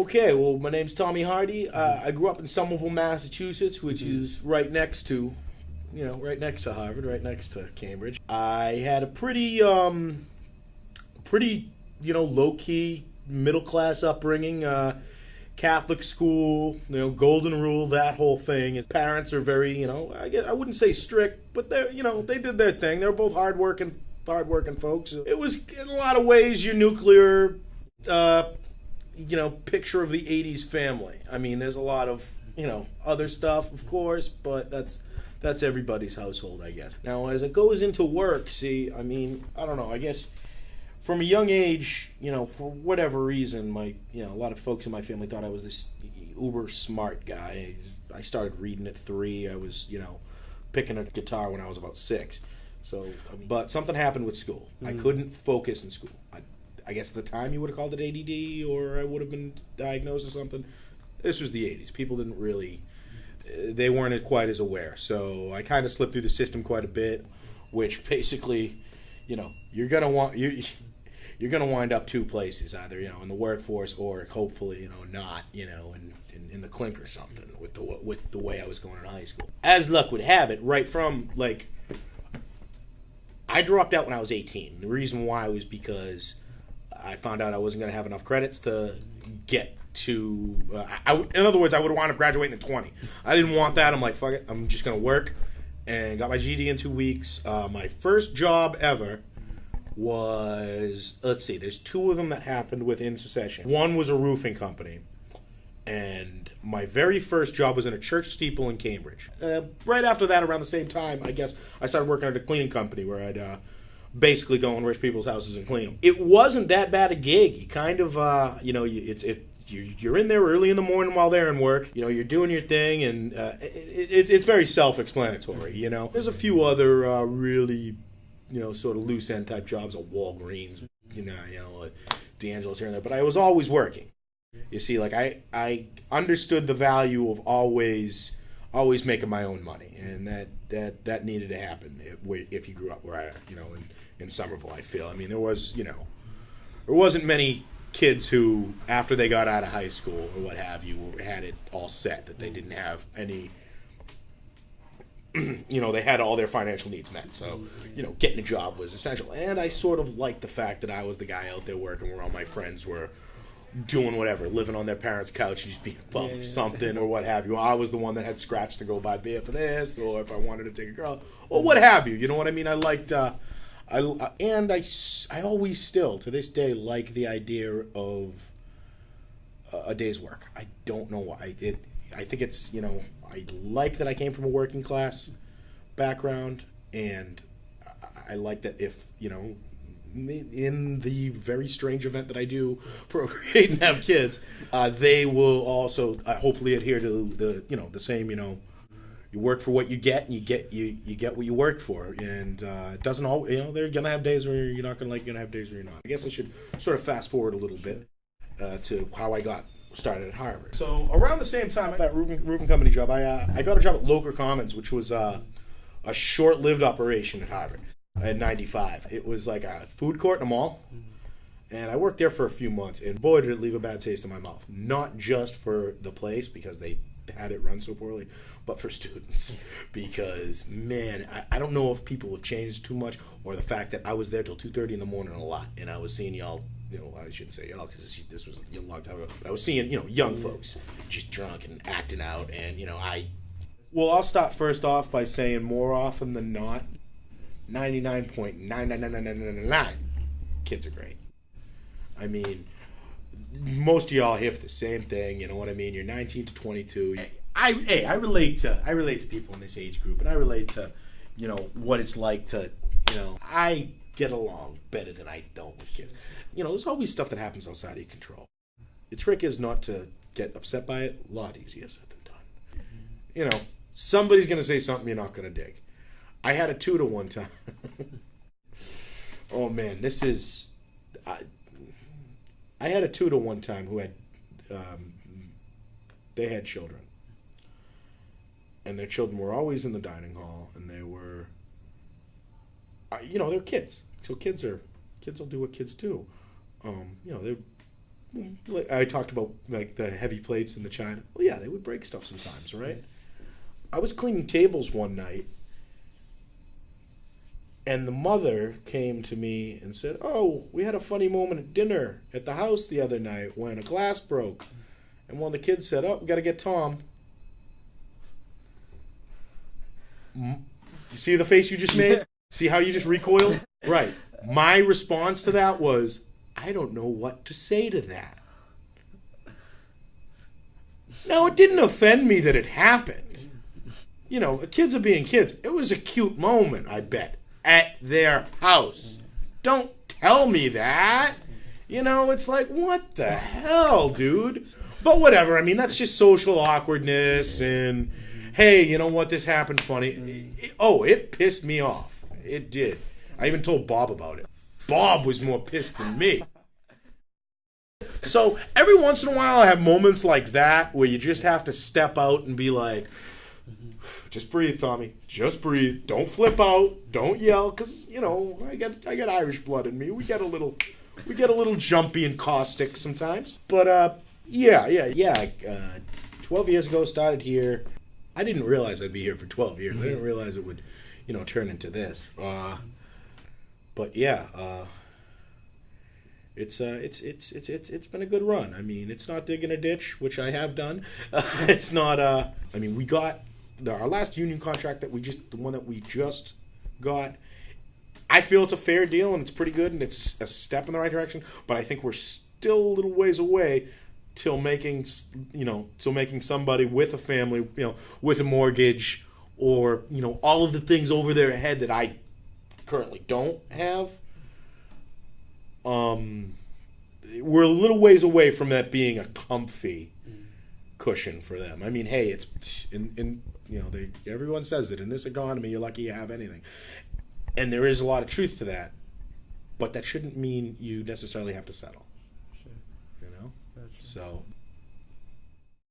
Okay, well, my name's Tommy Hardy. I grew up in Somerville, Massachusetts, which is right next to, right next to Harvard, right next to Cambridge. I had a pretty, low key middle class upbringing. Catholic school, golden rule, that whole thing. His parents are very, I wouldn't say strict, but they did their thing. They were both hardworking folks. It was in a lot of ways your nuclear, picture of the '80s family. I mean, there's a lot of, other stuff, of course, but that's everybody's household, I guess. Now, as it goes into work, see, I mean, I don't know. I guess from a young age, for whatever reason, a lot of folks in my family thought I was this uber smart guy. I started reading at 3. I was, picking a guitar when I was about 6. So, but something happened with school. I couldn't focus in school. I guess at the time you would have called it ADD, or I would have been diagnosed with something. This was the '80s. People didn't really, they weren't quite as aware. So I kind of slipped through the system quite a bit, which basically, you're gonna wind up 2 places, either in the workforce or hopefully not in the clink or something with the way I was going in high school. As luck would have it, right from I dropped out when I was 18. The reason why was because I found out I wasn't going to have enough credits to get to... in other words, I would have wound up graduating at 20. I didn't want that. I'm like, fuck it. I'm just going to work. And got my GED in 2 weeks. My first job ever was... Let's see. There's 2 of them that happened within succession. One was a roofing company. And my very first job was in a church steeple in Cambridge. Right after that, around the same time, I guess, I started working at a cleaning company where I'd... basically go in rich people's houses and clean them. It wasn't that bad a gig. You kind of, you're in there early in the morning while they're in work. You're doing your thing, and it's very self-explanatory. There's a few other really, sort of loose end type jobs at Walgreens, D'Angelo's here and there. But I was always working. You see, I understood the value of always making my own money, and that needed to happen if you grew up where I, in Somerville, I feel. I mean, there wasn't many kids who, after they got out of high school or what have you, had it all set, that they didn't have any, they had all their financial needs met. So, getting a job was essential. And I sort of liked the fact that I was the guy out there working where all my friends were doing whatever, living on their parents' couch, just being bumped something or what have you. I was the one that had scratched to go buy beer for this, or if I wanted to take a girl, or what have you. You know what I mean? I liked, I always still, to this day, like the idea of a day's work. I don't know why. I think it's, I like that I came from a working class background, and I like that if, in the very strange event that I do procreate and have kids, they will also hopefully adhere to the same, you work for what you get, and you get what you work for, and it doesn't all, they're gonna have days where you're not gonna like, you're gonna have days where you're not. I guess I should sort of fast forward a little bit to how I got started at Harvard. So around the same time, that roofing company job, I got a job at Loker Commons, which was a short-lived operation at Harvard. In '95, it was like a food court in a mall, and I worked there for a few months, and boy, did it leave a bad taste in my mouth. Not just for the place, because they had it run so poorly, but for students, because man, I don't know if people have changed too much, or the fact that I was there till 2:30 in the morning a lot, and I was seeing y'all, I shouldn't say y'all because this was a long time ago, but I was seeing young folks just drunk and acting out, and I'll start first off by saying more often than not, 99.99999 kids are great. I mean, most of y'all here for the same thing. You know what I mean? You're 19 to 22. I relate to people in this age group, and I relate to what it's like to I get along better than I don't with kids. There's always stuff that happens outside of your control. The trick is not to get upset by it. A lot easier said than done. Somebody's gonna say something you're not gonna dig. I had a tutor one time. Oh man, this is. I had a tutor one time who had. They had children, and their children were always in the dining hall, and they were. They're kids, so kids will do what kids do. They're I talked about like the heavy plates and the china. Well, yeah, they would break stuff sometimes, right? I was cleaning tables one night, and the mother came to me and said, "Oh, we had a funny moment at dinner at the house the other night when a glass broke." And one of the kids said, "Oh, we got to get Tom." You see the face you just made? See how you just recoiled? Right. My response to that was, I don't know what to say to that. Now, it didn't offend me that it happened. You know, kids are being kids. It was a cute moment, I bet, at their house. Don't tell me that. You know, it's like, what the hell, dude? But whatever. I mean, that's just social awkwardness and, hey, you know what? This happened funny. It pissed me off. It did. I even told Bob about it. Bob was more pissed than me. So every once in a while I have moments like that where you just have to step out and be like, just breathe, Tommy. Just breathe. Don't flip out. Don't yell, because, you know, I got Irish blood in me. We get a little jumpy and caustic sometimes. But yeah. 12 years ago, started here. I didn't realize I'd be here for 12 years. I didn't realize it would, you know, turn into this. But yeah, it's been a good run. I mean, it's not digging a ditch, which I have done. It's not. I mean, we got our last union contract the one that we just got. I feel it's a fair deal and it's pretty good and it's a step in the right direction. But I think we're still a little ways away till making somebody with a family, you know, with a mortgage, or, you know, all of the things over their head that I currently don't have. We're a little ways away from that being a comfy cushion for them. I mean, hey, it's in you know, everyone says it, in this economy you're lucky you have anything, and there is a lot of truth to that, but that shouldn't mean you necessarily have to settle. Sure. You know, gotcha. So